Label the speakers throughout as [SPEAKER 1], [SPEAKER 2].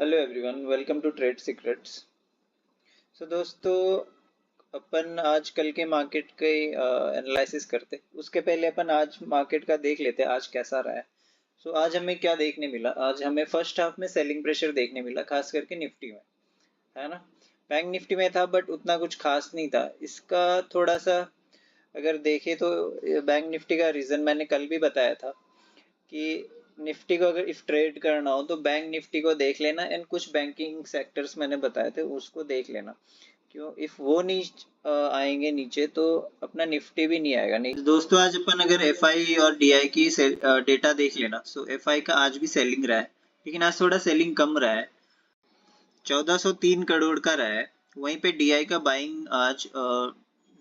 [SPEAKER 1] Hello everyone, welcome to trade secrets. So दोस्तों, अपन आज कल के मार्केट के एनालिसिस करते। उसके पहले अपन आज मार्केट का देख लेते हैं आज कैसा रहा है। सो आज हमें क्या देखने मिला? आज हमें फर्स्ट हाफ में सेलिंग प्रेशर देखने मिला, खास करके निफ्टी में, है ना। बैंक निफ्टी में था बट उतना कुछ खास नहीं था इसका। थोड़ा सा अगर देखें तो बैंक निफ्टी का रीज़न मैंने कल भी बताया था कि निफ्टी को अगर इफ ट्रेड करना हो तो बैंक निफ्टी को देख लेना, एंड कुछ बैंकिंग सेक्टर्स मैंने बताए थे उसको देख लेना। क्यों? इफ वो नहीं आएंगे नीचे तो अपना निफ्टी भी नहीं आएगा। नहीं दोस्तों, आज अपन अगर एफ आई और डी आई की डेटा देख लेना, सो एफ आई का आज भी सेलिंग रहा है, लेकिन आज थोड़ा सेलिंग कम रहा है, 1403 करोड़ का रहा है। वहीं पे डी आई का बाइंग आज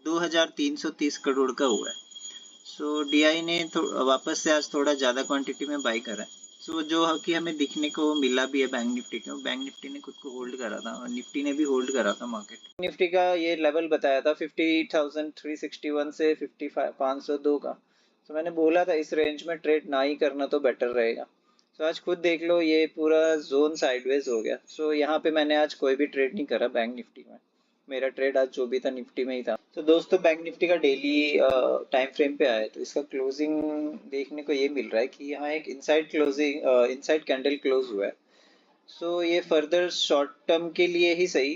[SPEAKER 1] 2330 करोड़ का हुआ है। सो डीआई ने वापस से आज थोड़ा ज़्यादा क्वांटिटी में बाई करा है। सो जो कि हमें दिखने को मिला भी है बैंक निफ्टी को, बैंक निफ्टी ने खुद को होल्ड करा था और निफ्टी ने भी होल्ड करा था मार्केट। निफ्टी का ये लेवल बताया था 50,361 से 55,502 का। तो मैंने बोला था इस रेंज में ट्रेड ना ही करना तो बेटर रहेगा। सो आज खुद देख लो, ये पूरा जोन साइडवेज हो गया। सो यहाँ पे मैंने आज कोई भी ट्रेड नहीं करा बैंक निफ्टी में। मेरा ट्रेड आज जो भी था निफ्टी में ही था। तो दोस्तों, बैंक निफ्टी का डेली टाइम फ्रेम पे आया तो इसका क्लोजिंग देखने को ये मिल रहा है कि यहाँ एक inside closing inside candle close हुआ है। सो ये फर्दर शॉर्ट टर्म के लिए ही सही,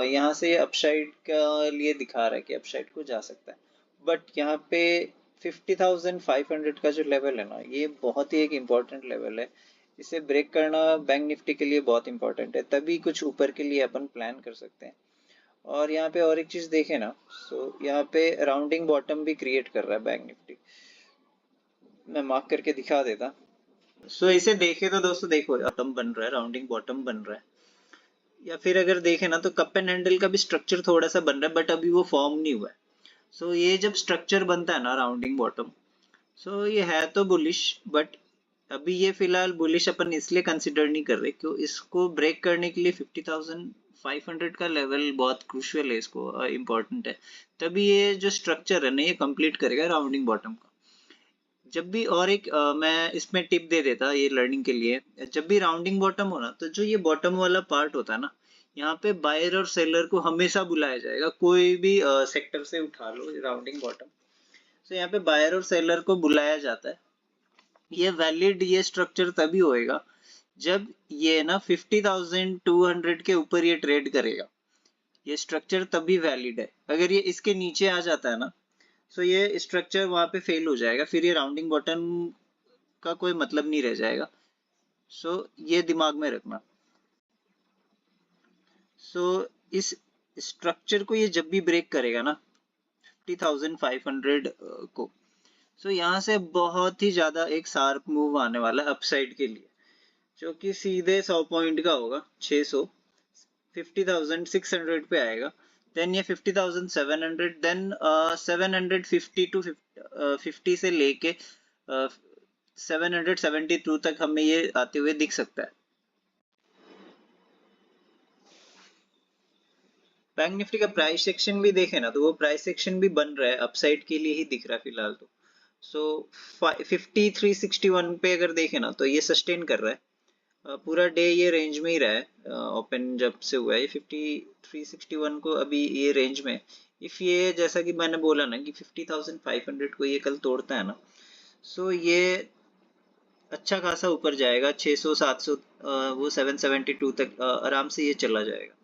[SPEAKER 1] यहाँ से अपसाइड का लिए दिखा रहा है कि अपसाइड को जा सकता है। बट यहाँ पे 50,500 का जो लेवल है ना, ये बहुत ही एक इम्पोर्टेंट लेवल है। इसे ब्रेक करना बैंक निफ्टी के लिए बहुत इंपॉर्टेंट है, तभी कुछ ऊपर के लिए अपन प्लान कर सकते हैं। और यहाँ पे और एक चीज देखे ना, सो यहाँ पे राउंडिंग बॉटम भी क्रिएट कर रहा है बैंक निफ्टी। मैं मार्क करके दिखा देता। सो इसे देखे तो दोस्तों देखो, बॉटम बन रहा है, राउंडिंग बॉटम बन रहा है। या फिर अगर देखे ना तो कप एंड हैंडल का भी स्ट्रक्चर थोड़ा सा बन रहा है, बट अभी वो फॉर्म नहीं हुआ है। सो ये जब स्ट्रक्चर बनता है ना राउंडिंग बॉटम, सो ये है तो बुलिश, बट अभी ये फिलहाल बुलिश अपन इसलिए कंसिडर नहीं कर रहे क्यों इसको ब्रेक करने के लिए 50,500 का लेवल बहुत क्रूशियल है, इसको इम्पोर्टेंट है। तभी ये जो स्ट्रक्चर है ना, ये कंप्लीट करेगा राउंडिंग बॉटम का। जब भी और एक मैं इसमें टिप दे देता ये लर्निंग के लिए, जब भी राउंडिंग बॉटम हो ना, तो जो ये बॉटम वाला पार्ट होता है ना, यहाँ पे बायर और सेलर को हमेशा बुलाया जाएगा। कोई भी सेक्टर से उठा लो राउंडिंग बॉटम, तो यहाँ पे बायर और सेलर को बुलाया जाता है। ये वैलिड ये स्ट्रक्चर तभी होएगा जब ये ना 50,200 के ऊपर ये ट्रेड करेगा। ये स्ट्रक्चर तभी वैलिड है। अगर ये इसके नीचे आ जाता है ना, सो ये स्ट्रक्चर वहां पे फेल हो जाएगा, फिर ये राउंडिंग बॉटम का कोई मतलब नहीं रह जाएगा। सो ये दिमाग में रखना। सो इस स्ट्रक्चर को ये जब भी ब्रेक करेगा ना 50,500 को, सो यहाँ से बहुत ही ज्यादा एक शार्प मूव आने वाला है अपसाइड के लिए, जो कि सीधे 100 पॉइंट का होगा। 600 50,600 पे आएगा, देन ये 50,700, देन 750 टू 50 से लेके 772 तक हमें ये आते हुए दिख सकता है। बैंक निफ्टी का प्राइस सेक्शन भी देखे ना, तो वो प्राइस सेक्शन भी बन रहा है, अपसाइड के लिए ही दिख रहा है फिलहाल तो। सो 5361 पे अगर देखे ना तो ये सस्टेन कर रहा है। पूरा डे ये रेंज में ही रहा है, ओपन जब से हुआ है ये 5361 को अभी ये रेंज में। इफ ये जैसा कि मैंने बोला ना कि 50,500 को ये कल तोड़ता है ना, सो ये अच्छा खासा ऊपर जाएगा, 600 700 वो 772 तक आराम से ये चला जाएगा।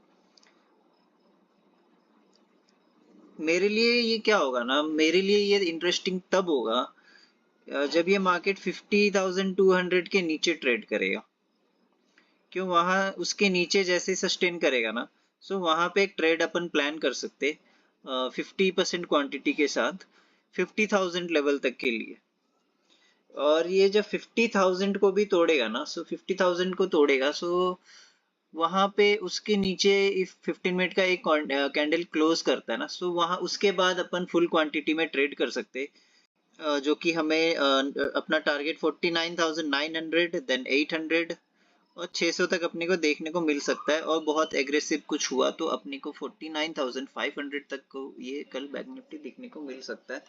[SPEAKER 1] मेरे लिए ये क्या होगा ना, मेरे लिए ये इंटरेस्टिंग तब होगा जब ये मार्केट 50,200 के नीचे ट्रेड करेगा। क्यों? वहां उसके नीचे जैसे सस्टेन करेगा ना, सो वहां पे एक ट्रेड अपन प्लान कर सकते 50% क्वांटिटी के साथ 50,000 लेवल तक के लिए। और ये जब 50,000 को भी तोड़ेगा ना, सो 50,000 को तोड़ेगा, सो वहां पे उसके नीचे इफ 15 मिनट का एक कैंडल क्लोज करता है ना, सो वहां उसके बाद अपन फुल क्वांटिटी में ट्रेड कर सकते, जो कि हमें अपना टारगेट 49,900, देन 800 और 600 तक अपने को देखने को मिल सकता है। और बहुत एग्रेसिव कुछ हुआ तो अपने को 49,500 तक को ये कल बैंक निफ्टी देखने को मिल सकता है।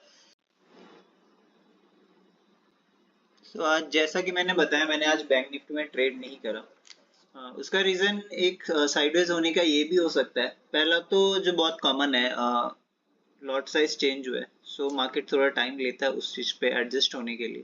[SPEAKER 1] तो आज जैसा कि मैंने बताया, मैंने आज बैंक निफ्टी में ट्रेड नहीं करा। हाँ, उसका रीजन एक साइडवेज होने का ये भी हो सकता है। पहला तो जो बहुत कॉमन है, लॉट साइज चेंज हुआ है, सो मार्केट थोड़ा टाइम लेता है उस चीज पे एडजस्ट होने के लिए।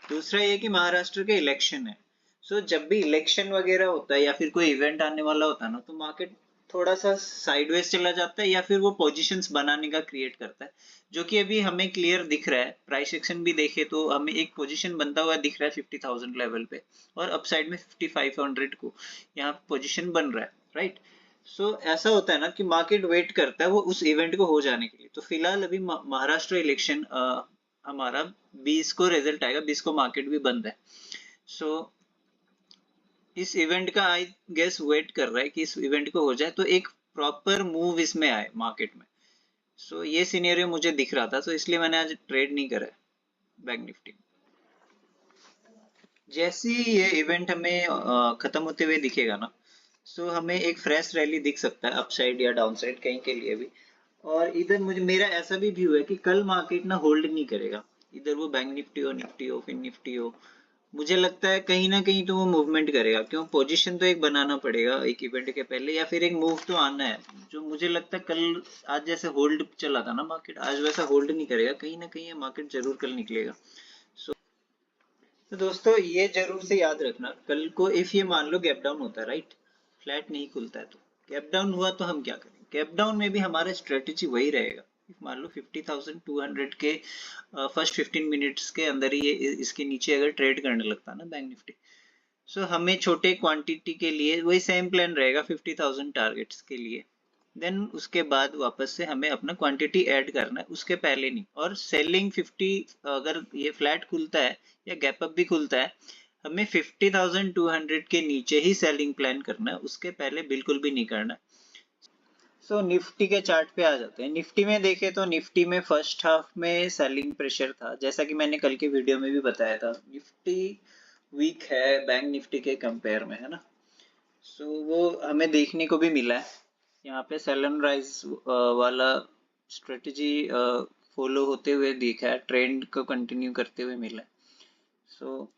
[SPEAKER 1] दूसरा ये कि महाराष्ट्र के इलेक्शन है, सो जब भी इलेक्शन वगैरह होता है या फिर कोई इवेंट आने वाला होता है ना, तो मार्केट थोड़ा सा साइडवेज चला जाता है या फिर वो पोजीशंस बनाने का क्रिएट करता है, जो कि अभी हमें क्लियर दिख रहा है। प्राइस एक्शन भी देखे तो हमें एक पोजीशन बनता हुआ दिख रहा है 50,000 लेवल पे, और अपसाइड में 5500 को यहाँ पोजीशन बन रहा है, राइट। सो ऐसा होता है ना कि मार्केट वेट करता है वो उस इवेंट को हो जाने के लिए। तो फिलहाल अभी महाराष्ट्र इलेक्शन हमारा 20 को रिजल्ट आएगा, 20 को मार्केट भी बंद है। सो इस इवेंट का आई गेस वेट कर रहा है कि इस इवेंट को हो जाए तो एक प्रॉपर मूव इसमें आए मार्केट में। सो ये सिनेरियो मुझे दिख रहा था, तो इसलिए मैंने आज ट्रेड नहीं करा है बैंक निफ्टी। जैसे ही ये इवेंट हमें खत्म होते हुए दिखेगा ना, सो हमें एक फ्रेश रैली दिख सकता है अपसाइड या डाउनसाइड कहीं के लिए भी। और इधर मुझे मेरा ऐसा भी व्यू है कि कल मार्केट ना होल्ड नहीं करेगा, इधर वो बैंक निफ्टी हो फिर निफ्टी हो। मुझे लगता है कहीं ना कहीं तो वो मूवमेंट करेगा, क्यों पोजीशन तो एक बनाना पड़ेगा एक इवेंट के पहले, या फिर एक मूव तो आना है। जो मुझे लगता है कल, आज जैसे होल्ड चला था ना मार्केट, आज वैसा होल्ड नहीं करेगा, कहीं ना कहीं ये मार्केट जरूर कल निकलेगा। तो दोस्तों ये जरूर से याद रखना, कल को इफ ये मान लो गैप डाउन होता है, राइट, फ्लैट नहीं खुलता है, तो गैप डाउन हुआ तो हम क्या करें? गैप डाउन में भी हमारा स्ट्रेटेजी वही रहेगा। मान लो 50,200 के फर्स्ट 15 मिनट्स के अंदर ही ये इसके नीचे अगर ट्रेड करने लगता है ना बैंक निफ्टी, सो हमें छोटे क्वांटिटी के लिए वही सेम प्लान रहेगा 50,000 टारगेट्स के लिए। देन उसके बाद वापस से हमें अपना क्वांटिटी ऐड करना है, उसके पहले नहीं। और सेलिंग 50, अगर ये फ्लैट खुलता है या गैप अप भी खुलता है, हमें 50,200 के नीचे ही सेलिंग प्लान करना है, उसके पहले बिल्कुल भी नहीं करना है। सो निफ्टी के चार्ट पे आ जाते हैं। निफ्टी में देखें तो निफ्टी में फर्स्ट हाफ में सेलिंग प्रेशर था, जैसा कि मैंने कल के वीडियो में भी बताया था। निफ्टी वीक है बैंक निफ्टी के कंपेयर में, है ना। सो वो हमें देखने को भी मिला है। यहाँ पे सेल एंड राइज वाला स्ट्रेटजी फॉलो होते हुए दिखा है, ट्रेंड को कंटिन्यू करते हुए मिला है। सो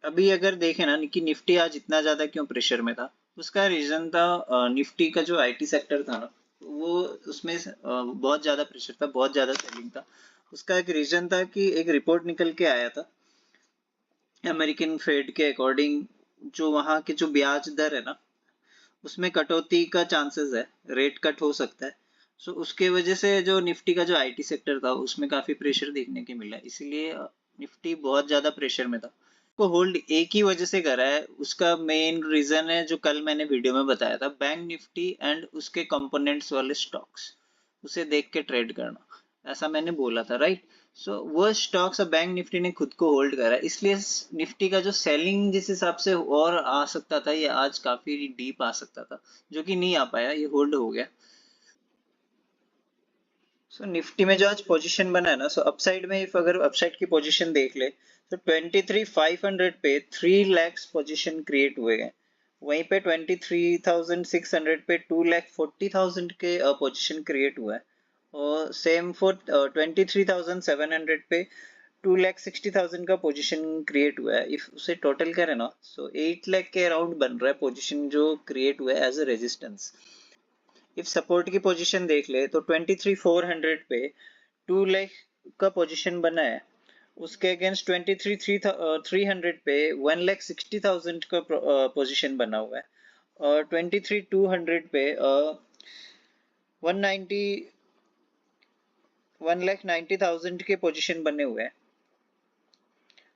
[SPEAKER 1] अभी अगर देखें ना कि निफ्टी आज इतना ज्यादा क्यों प्रेशर में था, उसका रीजन था निफ्टी का जो आईटी सेक्टर था ना, वो उसमें बहुत ज्यादा प्रेशर था, बहुत ज्यादा सेलिंग था। उसका एक रीजन था कि एक रिपोर्ट निकल के आया था अमेरिकन फेड के अकॉर्डिंग, जो वहाँ के जो ब्याज दर है ना, उसमें कटौती का चांसेस है, रेट कट हो सकता है। सो उसके वजह से जो निफ्टी का जो आईटी सेक्टर था उसमें काफी प्रेशर देखने के मिला, इसीलिए निफ्टी बहुत ज्यादा प्रेशर में था। को होल्ड एक ही वजह से करा है, उसका मेन रीजन है जो कल मैंने वीडियो में बताया था, बैंक निफ्टी एंड उसके कंपोनेंट्स वाले स्टॉक्स, उसे देख के ट्रेड करना, ऐसा मैंने बोला था, राइट। सो वो स्टॉक्स अब बैंक निफ्टी ने खुद को होल्ड करा, इसलिए निफ्टी का जो सेलिंग जिस हिसाब से और आ सकता था, ये आज काफी डीप आ सकता था, जो कि नहीं आ पाया, ये होल्ड हो गया। सो निफ्टी में जो आज पोजीशन बना है ना, सो अपसाइड में इफ अगर अपसाइड की पोजीशन देख ले, तो 23,500 पे 3 लैक्स पोजीशन क्रिएट हुए हैं। वहीं पे 23,600 पे 2,40,000 के पोजीशन क्रिएट हुआ है। और सेम फॉर 23,700 पे 2,60,000 का पोजीशन क्रिएट हुआ है। इफ उसे टोटल करें ना, सो 8 लाख के अराउंड बन रहा है पोजीशन जो क्रिएट हुआ है as a resistance. If support की पोजीशन देख ले तो 23,400 पे 2 लाख का पोजीशन बना है। उसके अगेंस्ट 23,300 पे 1,60,000 का पोजीशन बना हुआ है। और 23,200 पे 190 1,90,000 के पोजीशन बने हुए हैं।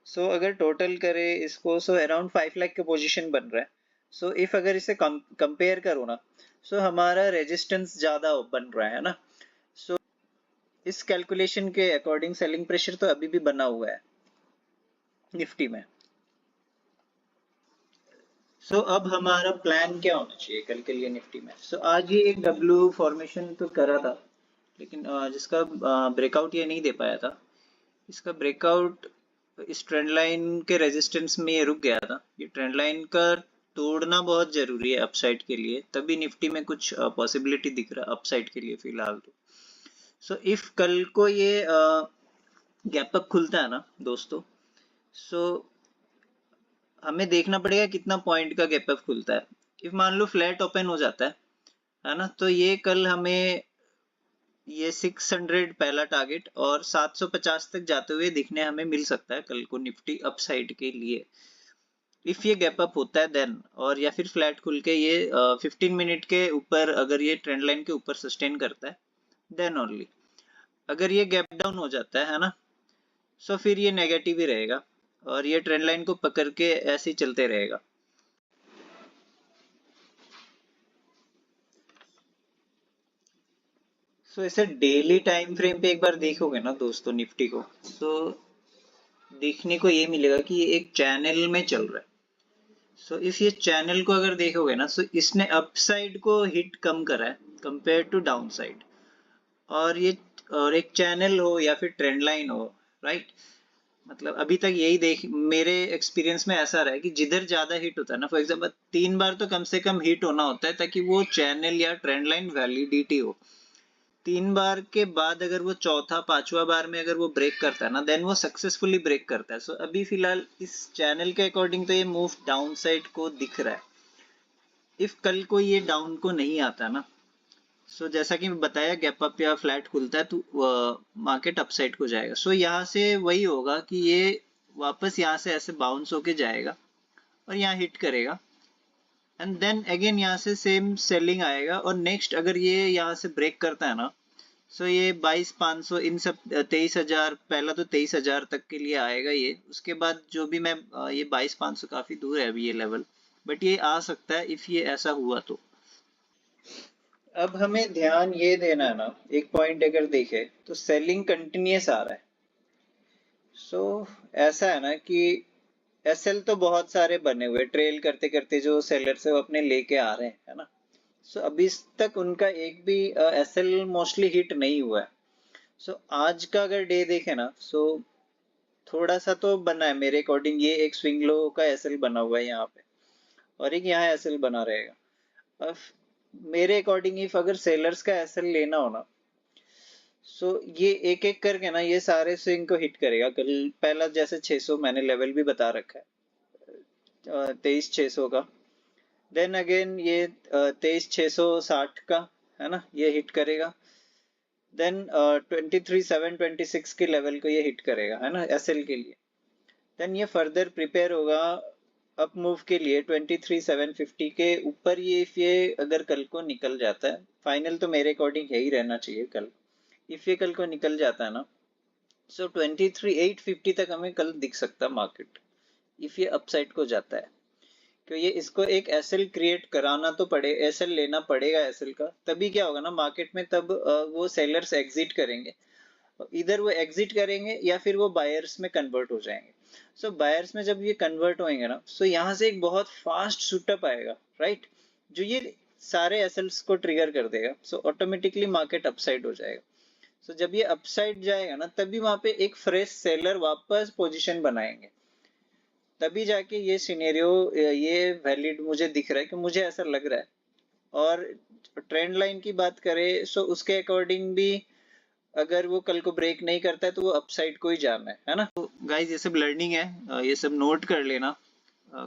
[SPEAKER 1] सो अगर टोटल करे इसको, सो अराउंड 5 लाख का पोजीशन बन रहा है। सो इफ अगर इसे कंपेयर करो ना, सो हमारा रेजिस्टेंस ज्यादा बन रहा है ना। सो इस कैलकुलेशन के अकॉर्डिंग सेलिंग प्रेशर तो अभी भी बना हुआ है निफ्टी में। सो अब हमारा प्लान क्या होना चाहिए कल के लिए निफ्टी में? सो आज ये एक डब्ल्यू फॉर्मेशन तो करा था, लेकिन जिसका ब्रेकआउट ये नहीं दे पाया था। इसका ब्रेकआउट इस ट्रेंड लाइन के रेजिस्टेंस में ये रुक गया था। ये ट्रेंड लाइन का तोड़ना बहुत जरूरी है अपसाइड के लिए, तभी निफ्टी में कुछ पॉसिबिलिटी दिख रहा है अपसाइड के लिए फिलहाल तो। सो इफ कल को ये गैप अप खुलता है ना दोस्तों, सो हमें देखना पड़ेगा कितना पॉइंट का गैप अप खुलता है। इफ मान लो फ्लैट ओपन हो जाता है ना, तो ये कल हमें ये 600 पहला टारगेट और 750 तक जाते हुए दिखने हमें मिल सकता है कल को निफ्टी अपसाइड के लिए, इफ ये गैप अप होता है देन। और या फिर फ्लैट खुल के ये 15 मिनट के ऊपर अगर ये ट्रेंड लाइन के ऊपर सस्टेन करता है देन ओनली। अगर ये गैप डाउन हो जाता है ना, सो फिर ये नेगेटिव ही रहेगा और ये ट्रेंड लाइन को पकड़ के ऐसे ही चलते रहेगा। सो ऐसे डेली टाइम फ्रेम पे एक बार देखोगे ना दोस्तों निफ्टी को, तो देखने को ये मिलेगा कि ये एक चैनल में चल रहा है। सो इस ये चैनल को अगर देखोगे ना, सो इसने अपसाइड को हिट कम करा है कंपेयर टू डाउन साइड। और ये और एक चैनल हो या फिर ट्रेंड लाइन हो, राइट, मतलब अभी तक यही देख मेरे एक्सपीरियंस में ऐसा रहा है कि जिधर ज्यादा हिट होता है ना, फॉर एग्जांपल 3 बार तो कम से कम हिट होना होता है ताकि वो चैनल या ट्रेंड लाइन वैलिडिटी हो। 3 बार के बाद अगर वो चौथा पांचवा बार में अगर वो ब्रेक करता है ना, देन वो सक्सेसफुली ब्रेक करता है। सो अभी फिलहाल इस चैनल के अकॉर्डिंग तो ये मूव डाउन साइड को दिख रहा है। इफ कल को ये डाउन को नहीं आता ना, सो जैसा कि मैं बताया गैप अप या फ्लैट खुलता है तो मार्केट अपसाइड को जाएगा। सो यहाँ से वही होगा कि ये वापस यहाँ से ऐसे बाउंस होके जाएगा और यहाँ हिट करेगा एंड देन अगेन यहाँ से सेम सेलिंग आएगा। और नेक्स्ट अगर ये यहाँ से ब्रेक करता है ना, सो ये 22,500 इन सब 23,000, पहला तो 23,000 तक के लिए आएगा ये। उसके बाद जो भी मैं ये 22,500 काफी दूर है अभी ये लेवल, बट ये आ सकता है इफ ये ऐसा हुआ तो। अब हमें ध्यान ये देना है ना, एक पॉइंट अगर देखे तो सेलिंग कंटिन्यूस आ रहा है। सो ऐसा है ना कि एसएल तो बहुत सारे बने हुए ट्रेल करते करते जो सेलर से वो अपने लेके आ रहे हैं, है ना। सो अभी तक उनका एक भी एसएल मोस्टली हिट नहीं हुआ है। सो आज का अगर डे देखे ना, सो थोड़ा सा तो बना है मेरे अकॉर्डिंग, ये एक स्विंग लो का एसएल बना हुआ है यहाँ पे और एक यहाँ एसएल बना रहेगा। अब मेरे अकॉर्डिंग इफ अगर सेलर्स का एसएल लेना हो ना, सो ये एक एक करके ना ये सारे स्विंग को हिट करेगा कल। पहला जैसे 600 मैंने लेवल भी बता रखा है, 23,600 का। देन अगेन ये 23,660 का, है ना, ये हिट करेगा। देन 23,726 के लेवल को ये हिट करेगा, है ना, एसएल के लिए। देन ये फर्दर प्रिपेयर होगा अप मूव के लिए 23,750 के ऊपर। ये इफ ये अगर कल को निकल जाता है, फाइनल तो मेरे अकॉर्डिंग यही रहना चाहिए कल। इफ ये कल को निकल जाता है ना, सो 23,850 तक हमें कल दिख सकता है मार्केट, इफ ये अपसाइड को जाता है। क्योंकि ये इसको एक एसएल क्रिएट कराना तो पड़े, एसएल लेना पड़ेगा एसएल का, तभी क्या होगा ना मार्केट में, तब वो सेलर्स एग्जिट करेंगे। इधर वो एग्जिट करेंगे या फिर वो बायर्स में कन्वर्ट हो जाएंगे। सो बायर्स में जब ये कन्वर्ट होंगे ना, सो यहाँ से एक बहुत फास्ट शूटअप आएगा, राइट, जो ये सारे एसएल्स को ट्रिगर कर देगा। सो ऑटोमेटिकली मार्केट अपसाइड हो जाएगा। सो जब ये अपसाइड जाएगा ना, तभी वहां पे एक फ्रेश सेलर वापस पोजीशन बनाएंगे, तभी जाके ये सिनेरियो ये वैलिड मुझे दिख रहा है, कि मुझे ऐसा लग रहा है। और ट्रेंड लाइन की बात करें, सो उसके अकॉर्डिंग भी अगर वो कल को ब्रेक नहीं करता है तो वो अपसाइड को ही जाना है ना। तो गाइस ये सब लर्निंग है, ये सब नोट कर लेना,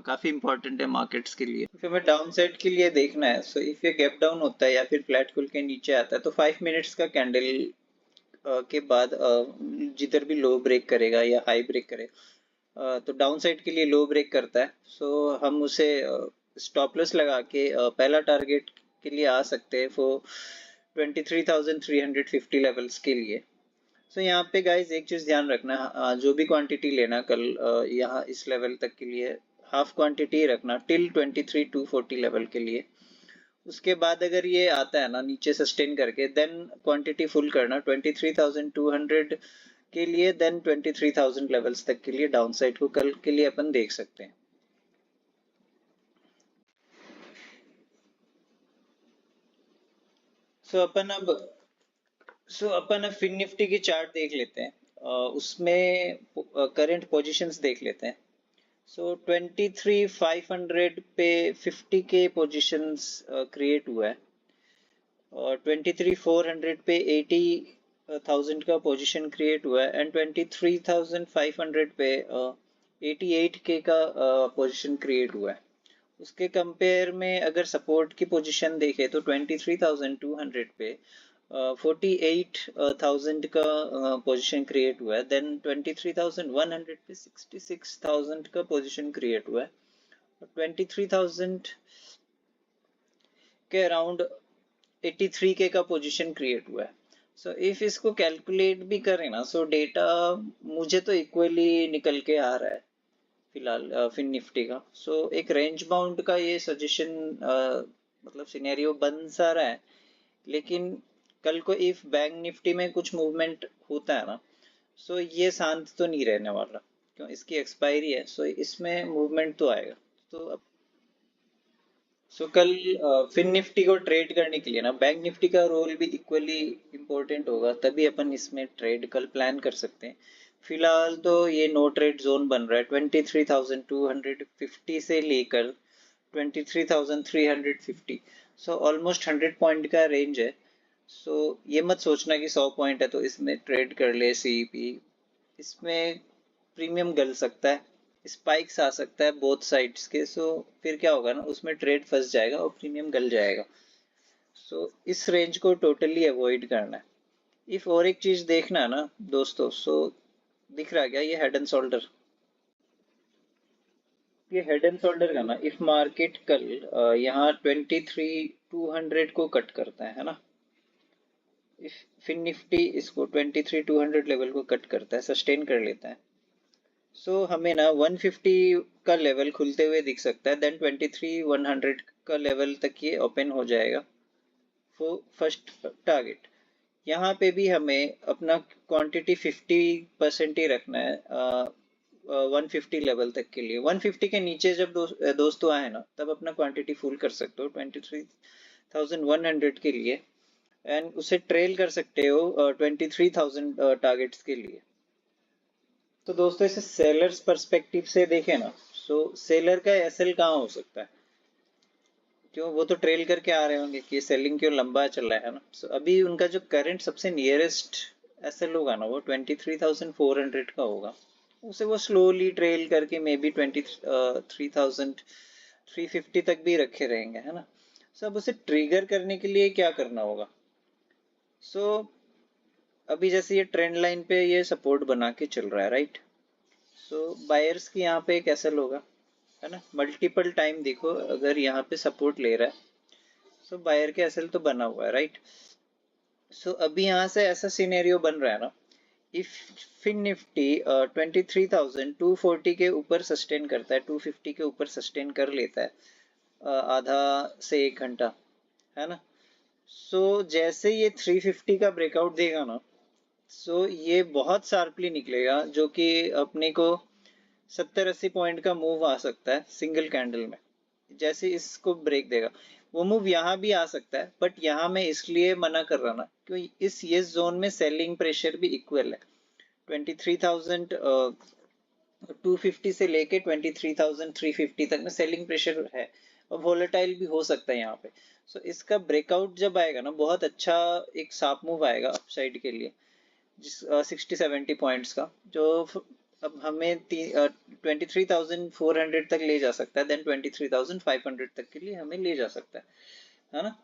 [SPEAKER 1] काफी इंपॉर्टेंट है मार्केट्स के लिए। फिर हमें डाउन साइड के लिए देखना है। सो इफ ये गैप डाउन होता है या फिर फ्लैट खुल के नीचे आता है, तो 5 मिनट्स का कैंडल के बाद जिधर भी लो ब्रेक करेगा या हाई ब्रेक करेगा, तो डाउन साइड के लिए लो ब्रेक करता है। सो हम उसे स्टॉप लॉस लगा के पहला टारगेट के लिए आ सकते हैं फॉर 23,350 लेवल्स के लिए। सो यहाँ पे गाइज एक चीज ध्यान रखना, जो भी क्वांटिटी लेना कल यहाँ इस लेवल तक के लिए हाफ क्वांटिटी रखना टिल 23,240 लेवल के लिए। उसके बाद अगर ये आता है ना नीचे सस्टेन करके, देन क्वांटिटी फुल करना 23,200 के लिए, देन 23,000 लेवल्स तक के लिए डाउन साइड को कल के लिए अपन देख सकते हैं। सो अपन अब फिन निफ्टी की चार्ट देख लेते हैं, उसमें करंट पोजीशंस देख लेते हैं। सो 23,500 पे 50 के पोजीशंस क्रिएट हुआ है और 23,400 पे 80,000 का पोजीशन क्रिएट हुआ है एंड 23,500 पे 88K का पोजीशन क्रिएट हुआ है। उसके कंपेयर में अगर सपोर्ट की पोजीशन देखें तो 23,200 पे 48,000 का पोजीशन क्रिएट हुआ है। देन 23,100 पे 66,000 का पोजीशन क्रिएट हुआ है। 23,000 के अराउंड 83K का पोजीशन क्रिएट हुआ है। सो इफ इसको कैलकुलेट भी करें ना, सो डेटा मुझे तो इक्वली निकल के आ रहा है फिलहाल फिन निफ्टी का। सो एक रेंज बाउंड का ये सजेशन मतलब सिनेरियो बन सा रहा है, लेकिन कल को इफ बैंक निफ्टी में कुछ मूवमेंट होता है ना, सो ये शांत तो नहीं रहने वाला, क्यों, इसकी एक्सपायरी है, सो इसमें मूवमेंट तो आएगा। तो अब कल फिन निफ्टी को ट्रेड करने के लिए ना बैंक निफ्टी का रोल भी इक्वली इम्पोर्टेंट होगा, तभी अपन इसमें ट्रेड कल प्लान कर सकते हैं। फिलहाल तो ये नो ट्रेड जोन बन रहा है 23,250 से लेकर 23,350। सो ऑलमोस्ट 100 पॉइंट का रेंज है। सो ये मत सोचना कि 100 पॉइंट है तो इसमें ट्रेड कर ले सीईपी, इसमें प्रीमियम गल सकता है, स्पाइक्स आ सकता है बोथ साइड्स के। सो फिर क्या होगा ना, उसमें ट्रेड फंस जाएगा और प्रीमियम गल जाएगा। सो इस रेंज को टोटली अवॉइड करना है। इफ और एक चीज देखना ना दोस्तों, सो दिख रहा क्या ये हेड एंड शोल्डर, ये हेड एंड शोल्डर का ना इफ मार्केट कल यहाँ 23,200 को कट करता है ना, इफ फिन निफ्टी इसको 23,200 लेवल को कट करता है, सस्टेन कर लेता है, सो हमें ना 150 का लेवल खुलते हुए दिख सकता है। देन 23,100 का लेवल तक ये ओपन हो जाएगा वो फर्स्ट टारगेट। यहाँ पे भी हमें अपना क्वांटिटी 50% ही रखना है 150 लेवल तक के लिए। 150 के नीचे जब दोस्तों आए ना, तब अपना क्वांटिटी फुल कर सकते हो 23,100 के लिए, एंड उसे ट्रेल कर सकते हो 23,000 टारगेट्स के लिए। तो दोस्तों इसे सेलर्स पर्सपेक्टिव से देखें ना, सो सेलर का एसएल कहाँ हो सकता है, क्यों, वो तो ट्रेल करके आ रहे होंगे कि सेलिंग क्यों लंबा चल रहा है ना। सो अभी उनका जो करंट सबसे नियरेस्ट एसएल होगा ना, वो 23,400 का होगा। उसे वो स्लोली ट्रेल करके मे बी 23,350 तक भी रखे रहेंगे, है ना। सो अब उसे ट्रिगर करने के लिए क्या करना होगा, सो अभी जैसे ये ट्रेंड लाइन पे ये सपोर्ट बना के चल रहा है, राइट। सो बायर्स की यहाँ पे एक एसएल होगा, है ना, मल्टीपल टाइम देखो अगर यहाँ पे सपोर्ट ले रहा है, सो बायर के एसएल तो बना हुआ है, राइट। सो अभी यहाँ से ऐसा सिनेरियो बन रहा है ना, इफ फिन निफ्टी 23,240 के ऊपर सस्टेन करता है, 250 के ऊपर सस्टेन कर लेता है आधा से 1 घंटा, है ना। सो जैसे ये 350 का ब्रेकआउट देगा ना, सो ये बहुत शार्पली निकलेगा, जो कि अपने को 70-80 पॉइंट का मूव आ सकता है सिंगल कैंडल में। जैसे इसको ब्रेक देगा, वो मूव यहाँ भी आ सकता है, बट यहाँ मैं इसलिए मना कर रहा ना, क्योंकि इस ये जोन में सेलिंग प्रेशर भी इक्वल है। 23,250 से लेके 23,350 तक में सेलिंग प्रेशर है, और वोलेटाइल भी हो सकता है यहाँ पे। सो इसका ब्रेकआउट जब आएगा ना, बहुत अच्छा एक शार्प मूव आएगा अपसाइड के लिए, 60-70 पॉइंट्स का, जो अब हमें 23,400 तक ले जा सकता है, देन 23,500 तक के लिए हमें ले जा सकता है ना।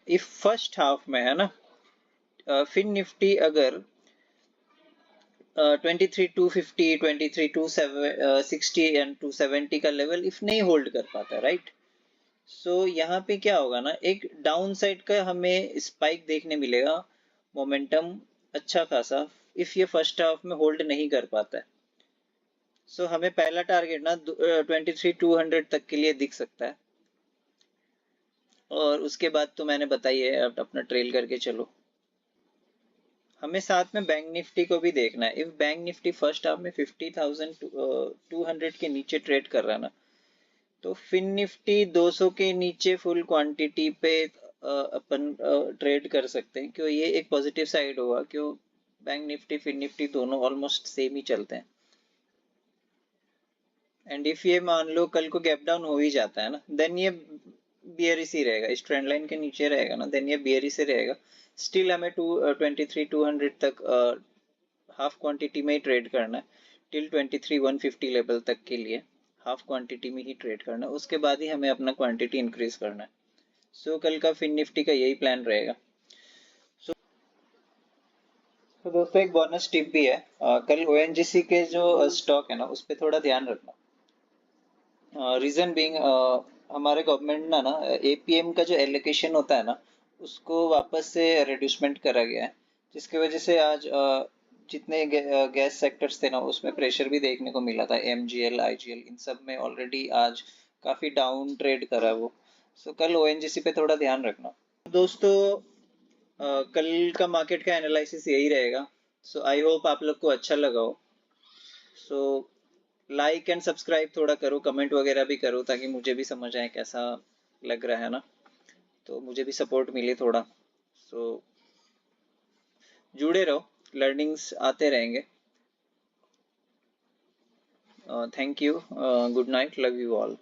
[SPEAKER 1] इफ फर्स्ट हाफ में, है ना, फिन निफ्टी अगर 23,250, 23,260 एंड 270 का लेवल इफ नहीं होल्ड कर पाता, राइट। सो यहाँ पे क्या होगा ना, एक डाउन साइड का हमें स्पाइक देखने मिलेगा, मोमेंटम अच्छा खासा, इफ ये फर्स्ट हाफ में होल्ड नहीं कर पाता है। सो हमें पहला टारगेट ना 23,200 तक के लिए दिख सकता है, और उसके बाद तो मैंने बताई है, अब अपना ट्रेल करके चलो। हमें साथ में बैंक निफ्टी को भी देखना है। If bank Nifty first half में 50,200 के नीचे ट्रेड कर रहा है ना, तो फिन निफ्टी 200 के नीचे फुल क्वांटिटी पे अपन ट्रेड कर सकते हैं, क्यों, ये एक पॉजिटिव साइड होगा, क्यों, बैंक निफ्टी फिन निफ्टी दोनों ऑलमोस्ट सेम ही चलते हैं। एंड इफ ये मान लो कल को गैप डाउन हो ही जाता है ना, देन ये बियरिश ही रहेगा, इस ट्रेंड लाइन के नीचे रहेगा ना, देन ये बियरिश ही रहेगा। स्टिल हमें 23,200 तक हाफ क्वांटिटी में ही ट्रेड करना है। टिल 23,150 लेवल तक के लिए हाफ क्वांटिटी में ही ट्रेड करना है, उसके बाद ही हमें अपना क्वांटिटी इंक्रीज करना है। सो कल का फिन निफ्टी का यही प्लान रहेगा। तो दोस्तों एक बोनस टिप भी है, कल ओएनजीसी के जो स्टॉक है ना उस पर थोड़ा ध्यान रखना। रीजन बीइंग हमारे गवर्नमेंट ना एपीएम का जो एलोकेशन होता है ना उसको वापस से रिड्यूसमेंट करा गया है, जिसकी वजह से आज जितने गैस सेक्टर्स थे ना उसमें प्रेशर भी देखने को मिला था। एमजीएल आईजीएल इन सब में ऑलरेडी आज काफी डाउन ट्रेड करा वो। सो कल ओएनजीसी पे थोड़ा ध्यान रखना दोस्तों। कल का मार्केट का एनालिसिस यही रहेगा। सो आई होप आप लोग को अच्छा लगा हो। सो लाइक एंड सब्सक्राइब थोड़ा करो, कमेंट वगैरह भी करो ताकि मुझे भी समझ आए कैसा लग रहा है ना, तो मुझे भी सपोर्ट मिले थोड़ा। सो जुड़े रहो, लर्निंग्स आते रहेंगे। Thank you, good night, love you all.